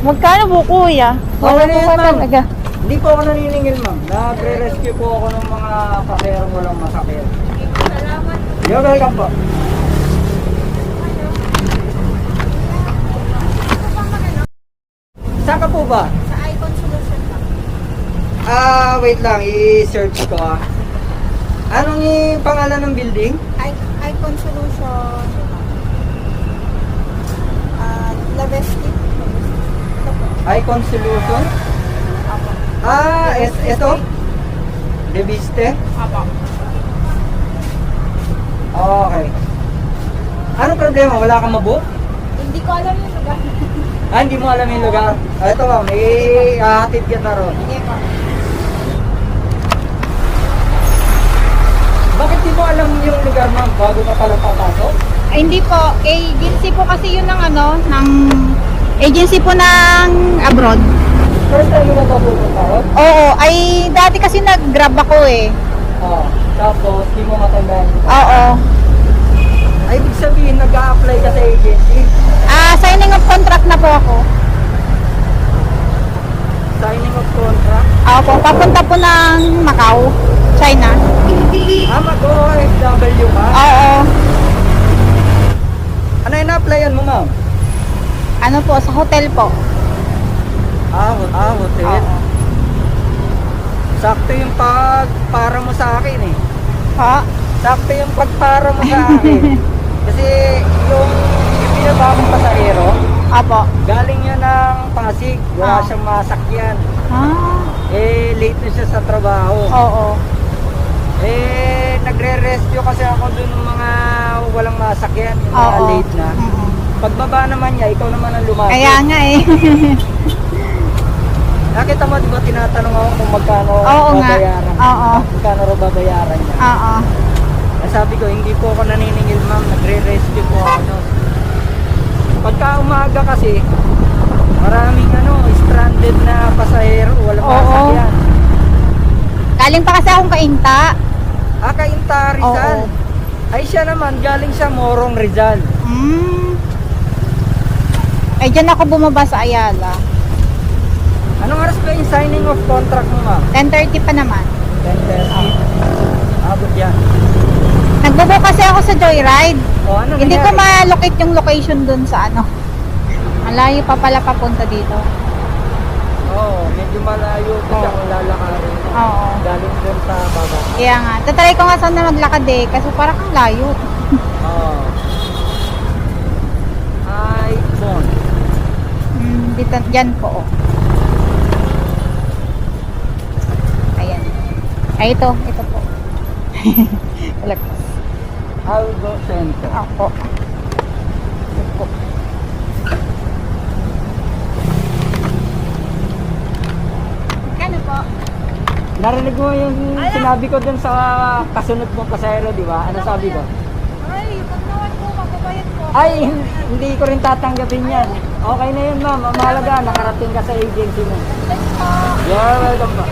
Magkano po kuya? Wala po pa talaga. Hindi po ako naniningil, ma'am. Nagre-rescue po ako ng mga paserong walang masakit. Salamat. You're welcome po. Saan ka po ba? Sa Icon Solution lang. Wait lang. I-search ko Anong yung pangalan ng building? Icon Solution. Lavesti. Ito po. Icon Solution? Apo. Ito? Deviste? Apo. Okay. Anong problema? Wala kang mabook? Hindi ko alam yung lugar. Hindi mo alam yung lugar? Ito ma'am, ihahatid kita ron. Sige po. Bakit di mo alam yung lugar ma'am bago ka pala papasok? Ay, hindi po. Agency po kasi yun ng ng agency po ng abroad. First time mo na ba pupunta ron? Oo, ay dati kasi nag-grab ako eh. Tapos di mo matandaan. Oo. Ay, ibig sabihin nag-a-apply ka sa agency. Signing of contract na po ako. Signing of contract. Opo, papunta po ng Macau, China. Mag-OFW ka? Oo. Ano yung na-applyan mo ma'am? Ano po, sa hotel po. Hotel. Oo. Sakto yung pagpara mo sa akin eh. Ha? Sakto yung pagpara mo sa akin. Kasi yung binaba kong pasahero, Opo. galing yun ng Pasig. Wala Ah. siyang masakyan. Late na siya sa trabaho. Oo. Nagre-rescue kasi ako dun ng mga walang masakyan, yung mga Oo. late na. Mm-mm. Pagbaba naman niya, ikaw naman ang lumapit. Kaya nga eh. Nakita mo, di ba tinatanong ako kung magkano Oo nga. babayaran? Oo. Magkano rin babayaran niya? Oo. Sabi ko, hindi po ako naniningil ma'am, nagre-rescue po ako. Pagka umaga kasi, maraming stranded na pasahero, walang Oo. masakyan. Galing pa kasi akong kainta. Kainta Rizal. Oo. Ay siya naman, galing siya Morong Rizal. Ay, dyan ako bumaba sa Ayala. Anong oras ba yung signing of contract mo ma'am? 10:30 pa naman. 10:30. Abot yan. Nagbubo kasi ako sa Joyride. Ano Hindi ko nangyari? ma-locate yung location dun sa Ang layo pa pala papunta dito. Medyo malayo kasi Oo. ako lalakarin. Oo. Galing dun sa baba. Kaya nga, tatry ko nga sana maglakad eh. Kasi parang ang layo. iPhone. Dito, dyan po. Ayan. Ay, ito po. Talagpas. Algo Center. Ako. Ito po. Kano po? Narinig mo yung sinabi ko dun sa kasunod mong pasahero, di ba? Ano sabi ko? Ay, pag naman po, magbabayad po. Ay, hindi ko rin tatanggapin yan. Okay na yun ma'am. Ang mahalaga, nakarating ka sa agency mo. Thanks po. You're welcome po.